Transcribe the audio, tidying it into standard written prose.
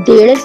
1.5